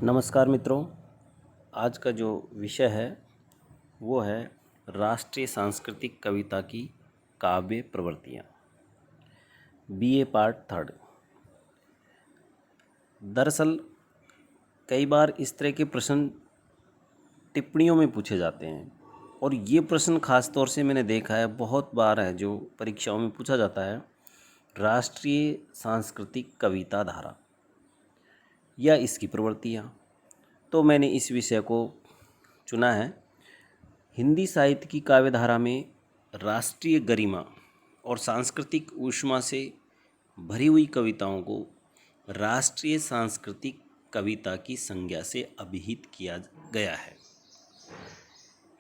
नमस्कार मित्रों। आज का जो विषय है वो है राष्ट्रीय सांस्कृतिक कविता की काव्य प्रवृत्तियाँ, बीए पार्ट थर्ड। दरअसल कई बार इस तरह के प्रश्न टिप्पणियों में पूछे जाते हैं और ये प्रश्न खास तौर से मैंने देखा है, बहुत बार है जो परीक्षाओं में पूछा जाता है, राष्ट्रीय सांस्कृतिक कविता धारा या इसकी प्रवृत्तियाँ। तो मैंने इस विषय को चुना है। हिंदी साहित्य की काव्य धारा में राष्ट्रीय गरिमा और सांस्कृतिक ऊष्मा से भरी हुई कविताओं को राष्ट्रीय सांस्कृतिक कविता की संज्ञा से अभिहित किया गया है।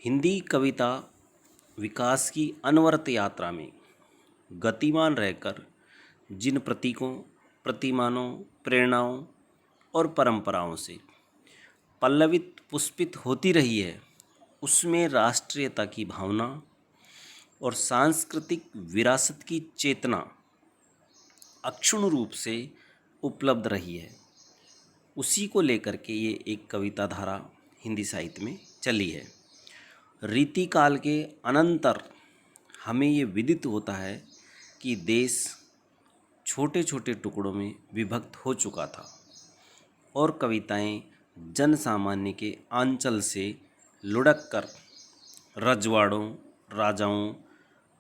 हिंदी कविता विकास की अनवरत यात्रा में गतिमान रहकर जिन प्रतीकों, प्रतिमानों, प्रेरणाओं और परंपराओं से पल्लवित पुष्पित होती रही है, उसमें राष्ट्रीयता की भावना और सांस्कृतिक विरासत की चेतना अक्षुण्ण रूप से उपलब्ध रही है। उसी को लेकर के ये एक कविता धारा हिंदी साहित्य में चली है। रीतिकाल के अनंतर हमें ये विदित होता है कि देश छोटे छोटे टुकड़ों में विभक्त हो चुका था और कविताएं जन सामान्य के आंचल से लुढ़क कर रजवाड़ों, राजाओं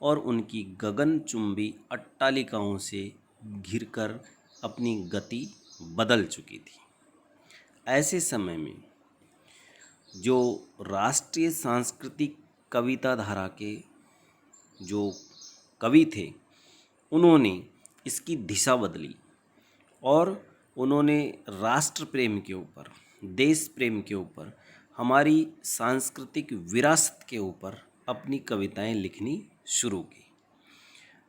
और उनकी गगनचुंबी अट्टालिकाओं से घिरकर अपनी गति बदल चुकी थी। ऐसे समय में जो राष्ट्रीय सांस्कृतिक कविता धारा के जो कवि थे, उन्होंने इसकी दिशा बदली और उन्होंने राष्ट्र प्रेम के ऊपर, देश प्रेम के ऊपर, हमारी सांस्कृतिक विरासत के ऊपर अपनी कविताएं लिखनी शुरू की।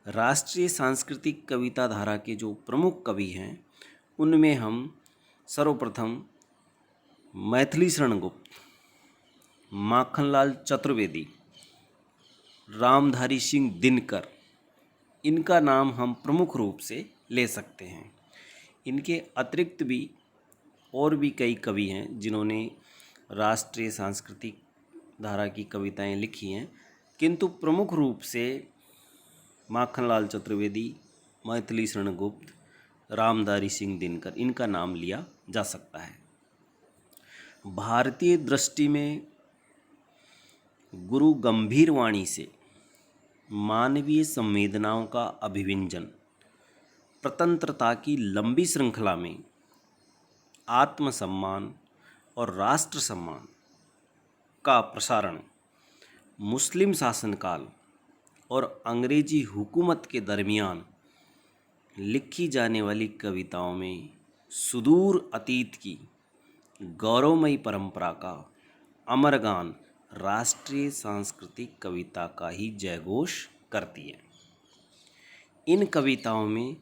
राष्ट्रीय सांस्कृतिक कविता धारा के जो प्रमुख कवि हैं, उनमें हम सर्वप्रथम मैथिली शरण गुप्त, माखनलाल चतुर्वेदी, रामधारी सिंह दिनकर, इनका नाम हम प्रमुख रूप से ले सकते हैं। इनके अतिरिक्त भी और भी कई कवि हैं जिन्होंने राष्ट्रीय सांस्कृतिक धारा की कविताएं लिखी हैं, किंतु प्रमुख रूप से माखनलाल चतुर्वेदी, मैथिली शरण गुप्त, रामधारी सिंह दिनकर, इनका नाम लिया जा सकता है। भारतीय दृष्टि में गुरु गंभीर वाणी से मानवीय संवेदनाओं का अभिव्यंजन, स्वतंत्रता की लंबी श्रृंखला में आत्मसम्मान और राष्ट्र सम्मान का प्रसारण, मुस्लिम शासनकाल और अंग्रेजी हुकूमत के दरमियान लिखी जाने वाली कविताओं में सुदूर अतीत की गौरवमयी परंपरा का अमर गान राष्ट्रीय सांस्कृतिक कविता का ही जयघोष करती है। इन कविताओं में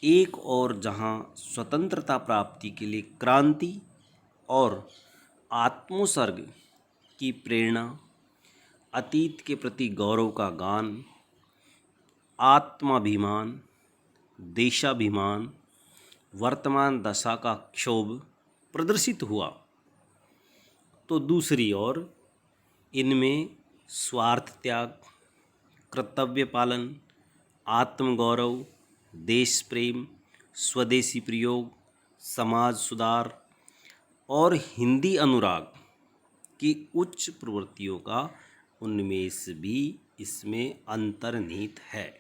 एक और जहां स्वतंत्रता प्राप्ति के लिए क्रांति और आत्मोत्सर्ग की प्रेरणा, अतीत के प्रति गौरव का गान, आत्माभिमान, देशाभिमान, वर्तमान दशा का क्षोभ प्रदर्शित हुआ, तो दूसरी ओर इनमें स्वार्थ त्याग, कर्तव्य पालन, आत्मगौरव, देश प्रेम, स्वदेशी प्रयोग, समाज सुधार और हिंदी अनुराग की उच्च प्रवृत्तियों का उन्मेष भी इसमें अंतर्निहित है।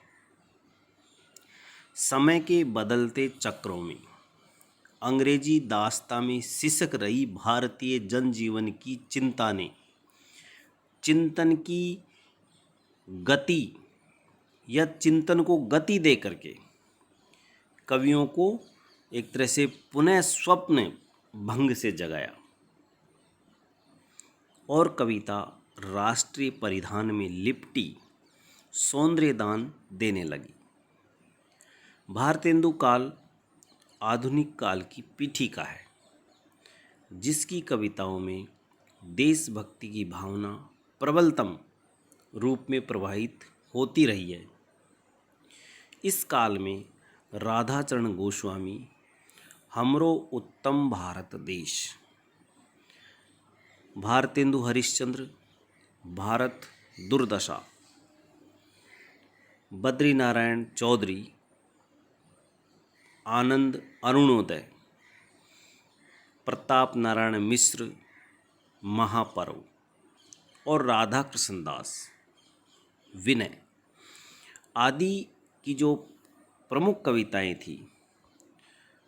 समय के बदलते चक्रों में अंग्रेजी दास्ता में सिसक रही भारतीय जनजीवन की चिंता ने चिंतन की गति या चिंतन को गति दे करके कवियों को एक तरह से पुनः स्वप्न भंग से जगाया और कविता राष्ट्रीय परिधान में लिपटी सौंदर्यदान देने लगी। भारतेंदु काल आधुनिक काल की पीठिका है, जिसकी कविताओं में देशभक्ति की भावना प्रबलतम रूप में प्रवाहित होती रही है। इस काल में राधाचरण गोस्वामी हमरो उत्तम भारत देश, भारतेंदु हरिश्चंद्र, भारत दुर्दशा, बद्री नारायण चौधरी, आनंद अरुणोदय, प्रताप नारायण मिश्र, महापर्व, और राधा कृष्ण दास, विनय आदि की जो प्रमुख कविताएं थी,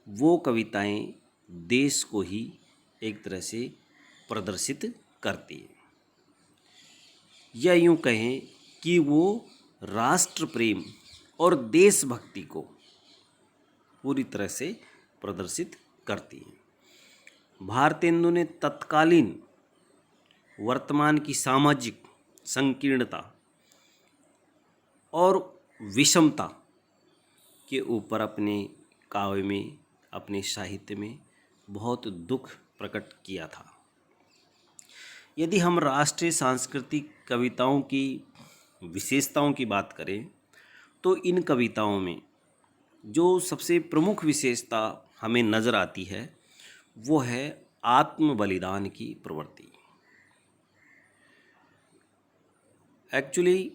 वो कविताएं देश को ही एक तरह से प्रदर्शित करती है, या यूँ कहें कि वो राष्ट्र प्रेम और देशभक्ति को पूरी तरह से प्रदर्शित करती है। भारतेंदु ने तत्कालीन वर्तमान की सामाजिक संकीर्णता और विषमता के ऊपर अपने काव्य में, अपने साहित्य में बहुत दुख प्रकट किया था। यदि हम राष्ट्रीय सांस्कृतिक कविताओं की विशेषताओं की बात करें तो इन कविताओं में जो सबसे प्रमुख विशेषता हमें नज़र आती है वो है आत्म बलिदान की प्रवृत्ति। एक्चुअली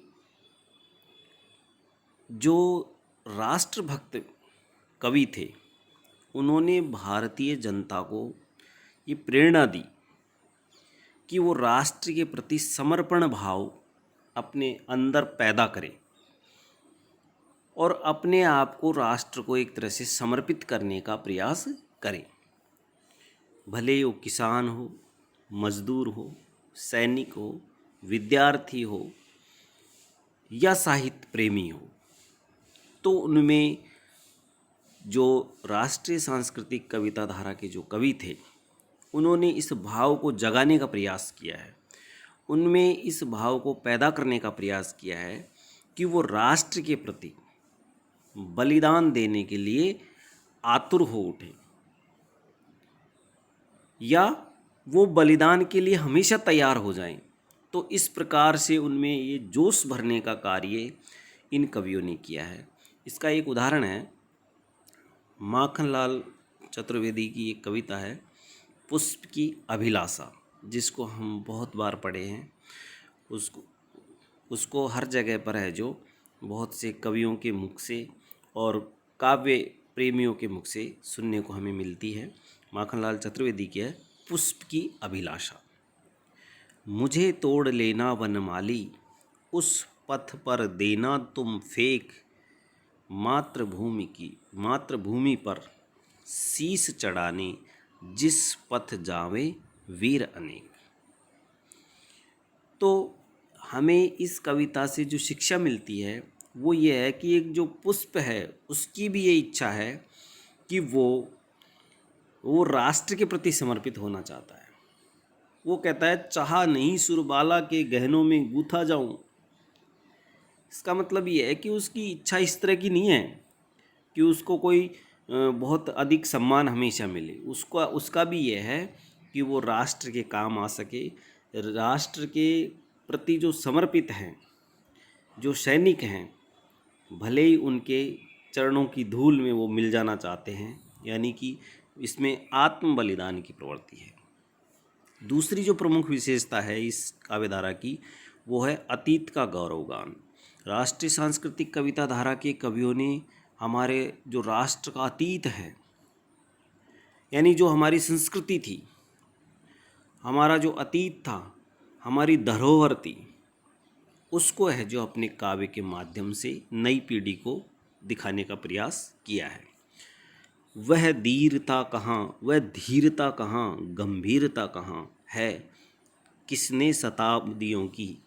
जो राष्ट्रभक्त कवि थे उन्होंने भारतीय जनता को ये प्रेरणा दी कि वो राष्ट्र के प्रति समर्पण भाव अपने अंदर पैदा करें और अपने आप को राष्ट्र को एक तरह से समर्पित करने का प्रयास करें। भले वो किसान हो, मजदूर हो, सैनिक हो, विद्यार्थी हो या साहित्य प्रेमी हो, तो उनमें जो राष्ट्रीय सांस्कृतिक कविता धारा के जो कवि थे उन्होंने इस भाव को जगाने का प्रयास किया है, उनमें इस भाव को पैदा करने का प्रयास किया है कि वो राष्ट्र के प्रति बलिदान देने के लिए आतुर हो उठे या वो बलिदान के लिए हमेशा तैयार हो जाएं। तो इस प्रकार से उनमें ये जोश भरने का कार्य इन कवियों ने किया है। इसका एक उदाहरण है माखनलाल चतुर्वेदी की एक कविता है पुष्प की अभिलाषा, जिसको हम बहुत बार पढ़े हैं। उसको हर जगह पर है जो बहुत से कवियों के मुख से और काव्य प्रेमियों के मुख से सुनने को हमें मिलती है। माखनलाल चतुर्वेदी की है पुष्प की अभिलाषा। मुझे तोड़ लेना वनमाली, उस पथ पर देना तुम फेंक, मातृभूमि पर शीश चढ़ाने, जिस पथ जावे वीर अनेक। तो हमें इस कविता से जो शिक्षा मिलती है वो ये है कि एक जो पुष्प है उसकी भी ये इच्छा है कि वो राष्ट्र के प्रति समर्पित होना चाहता है। वो कहता है चाहा नहीं सुरबाला के गहनों में गूथा जाऊं। इसका मतलब ये है कि उसकी इच्छा इस तरह की नहीं है कि उसको कोई बहुत अधिक सम्मान हमेशा मिले। उसका भी ये है कि वो राष्ट्र के काम आ सके, राष्ट्र के प्रति जो समर्पित हैं, जो सैनिक हैं, भले ही उनके चरणों की धूल में वो मिल जाना चाहते हैं, यानी कि इसमें आत्म बलिदान की प्रवृत्ति है। दूसरी जो प्रमुख विशेषता है इस काव्यधारा की वो है अतीत का गौरवगान। राष्ट्रीय सांस्कृतिक कविता धारा के कवियों ने हमारे जो राष्ट्र का अतीत है, यानी जो हमारी संस्कृति थी, हमारा जो अतीत था, हमारी धरोहर थी, उसको है जो अपने काव्य के माध्यम से नई पीढ़ी को दिखाने का प्रयास किया है। वह धीरता कहाँ, गंभीरता कहाँ है, किसने शताब्दियों की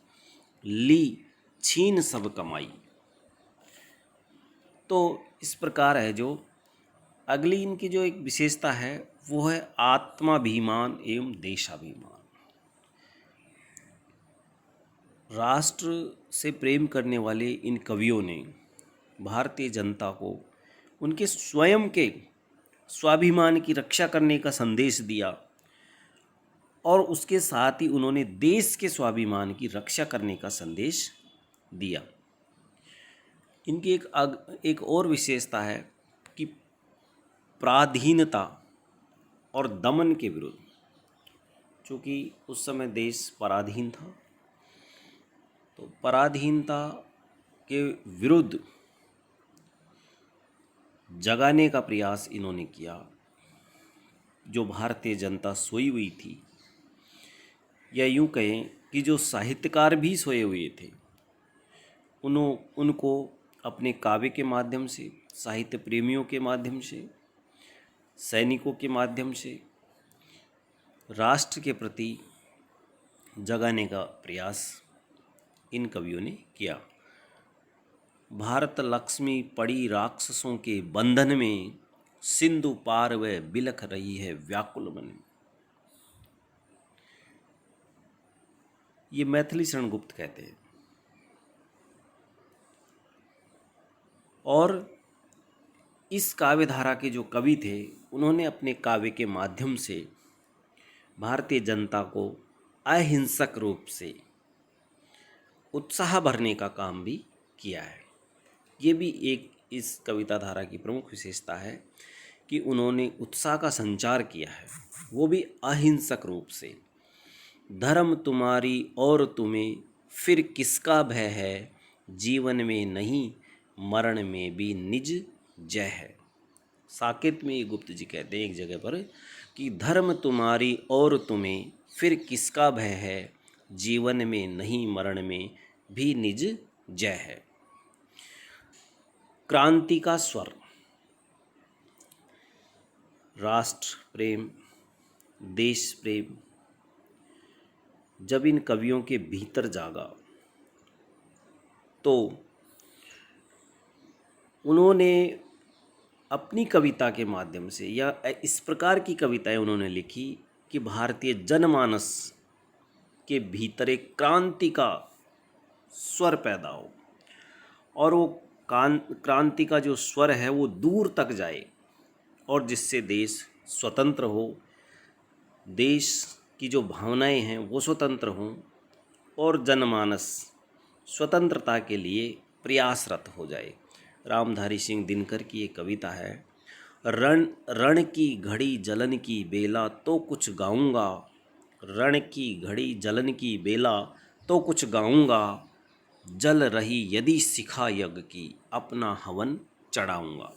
ली छीन सब कमाई। तो इस प्रकार है जो अगली इनकी जो एक विशेषता है वो है आत्माभिमान एवं देशाभिमान। राष्ट्र से प्रेम करने वाले इन कवियों ने भारतीय जनता को उनके स्वयं के स्वाभिमान की रक्षा करने का संदेश दिया और उसके साथ ही उन्होंने देश के स्वाभिमान की रक्षा करने का संदेश दिया। इनकी एक और विशेषता है कि पराधीनता और दमन के विरुद्ध चूँकि उस समय देश पराधीन था, तो पराधीनता के विरुद्ध जगाने का प्रयास इन्होंने किया। जो भारतीय जनता सोई हुई थी, या यूँ कहें कि जो साहित्यकार भी सोए हुए थे, उनको अपने काव्य के माध्यम से, साहित्य प्रेमियों के माध्यम से, सैनिकों के माध्यम से राष्ट्र के प्रति जगाने का प्रयास इन कवियों ने किया। भारत लक्ष्मी पड़ी राक्षसों के बंधन में, सिंधु पार वह बिलख रही है व्याकुल मन। ये मैथिली शरण गुप्त कहते हैं। और इस काव्य धारा के जो कवि थे, उन्होंने अपने काव्य के माध्यम से भारतीय जनता को अहिंसक रूप से उत्साह भरने का काम भी किया है। ये भी एक इस कविता धारा की प्रमुख विशेषता है कि उन्होंने उत्साह का संचार किया है, वो भी अहिंसक रूप से। धर्म तुम्हारी और तुम्हें फिर किसका भय है, जीवन में नहीं मरण में भी निज जय है। साकेत में गुप्त जी कहते हैं एक जगह पर कि धर्म तुम्हारी और तुम्हें फिर किसका भय है, जीवन में नहीं मरण में भी निज जय है। क्रांति का स्वर, राष्ट्र प्रेम, देश प्रेम जब इन कवियों के भीतर जागा, तो उन्होंने अपनी कविता के माध्यम से, या इस प्रकार की कविताएं उन्होंने लिखी कि भारतीय जनमानस के भीतर एक क्रांति का स्वर पैदा हो, और वो क्रांति का जो स्वर है वो दूर तक जाए, और जिससे देश स्वतंत्र हो, देश की जो भावनाएं हैं वो स्वतंत्र हों, और जनमानस स्वतंत्रता के लिए प्रयासरत हो जाए। रामधारी सिंह दिनकर की एक कविता है, रण की घड़ी जलन की बेला तो कुछ गाऊंगा, रण की घड़ी जलन की बेला तो कुछ गाऊंगा, जल रही यदि शिखा यज्ञ की अपना हवन चढ़ाऊंगा।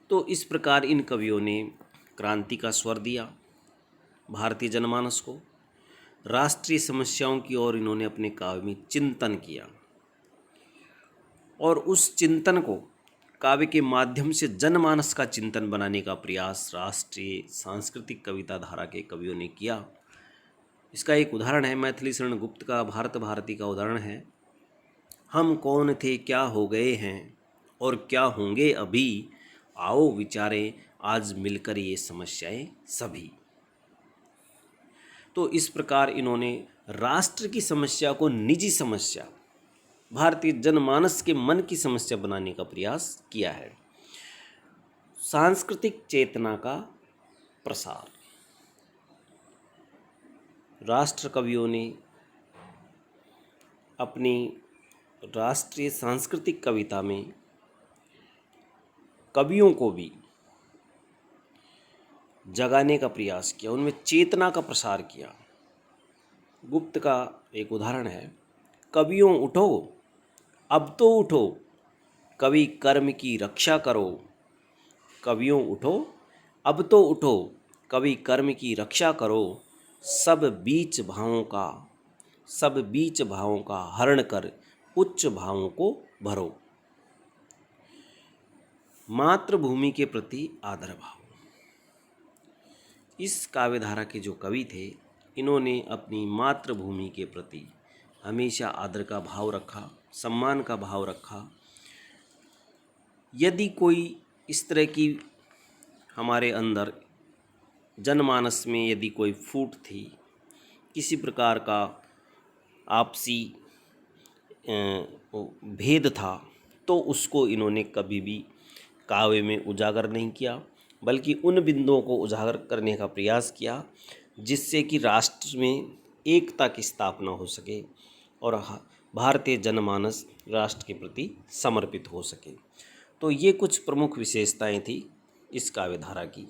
तो इस प्रकार इन कवियों ने क्रांति का स्वर दिया भारतीय जनमानस को। राष्ट्रीय समस्याओं की ओर इन्होंने अपने काव्य में चिंतन किया, और उस चिंतन को काव्य के माध्यम से जनमानस का चिंतन बनाने का प्रयास राष्ट्रीय सांस्कृतिक कविता धारा के कवियों ने किया। इसका एक उदाहरण है मैथिली शरण गुप्त का भारत भारती का उदाहरण है। हम कौन थे क्या हो गए हैं और क्या होंगे अभी, आओ विचारें आज मिलकर ये समस्याएं सभी। तो इस प्रकार इन्होंने राष्ट्र की समस्या को निजी समस्या, भारतीय जनमानस के मन की समस्या बनाने का प्रयास किया है। सांस्कृतिक चेतना का प्रसार, राष्ट्र कवियों ने अपनी राष्ट्रीय सांस्कृतिक कविता में कवियों को भी जगाने का प्रयास किया, उनमें चेतना का प्रसार किया। गुप्त का एक उदाहरण है, कवियों उठो अब तो उठो, कवि कर्म की रक्षा करो। कवियों उठो अब तो उठो, कवि कर्म की रक्षा करो। सब बीच भावों का हरण कर उच्च भावों को भरो। मातृभूमि के प्रति आदर भाव। इस काव्यधारा के जो कवि थे, इन्होंने अपनी मातृभूमि के प्रति हमेशा आदर का भाव रखा, सम्मान का भाव रखा। यदि कोई इस तरह की हमारे अंदर जनमानस में यदि कोई फूट थी, किसी प्रकार का आपसी भेद था, तो उसको इन्होंने कभी भी काव्य में उजागर नहीं किया, बल्कि उन बिंदुओं को उजागर करने का प्रयास किया जिससे कि राष्ट्र में एकता की स्थापना हो सके और भारतीय जनमानस राष्ट्र के प्रति समर्पित हो सके। तो ये कुछ प्रमुख विशेषताएं थी इस काव्यधारा की।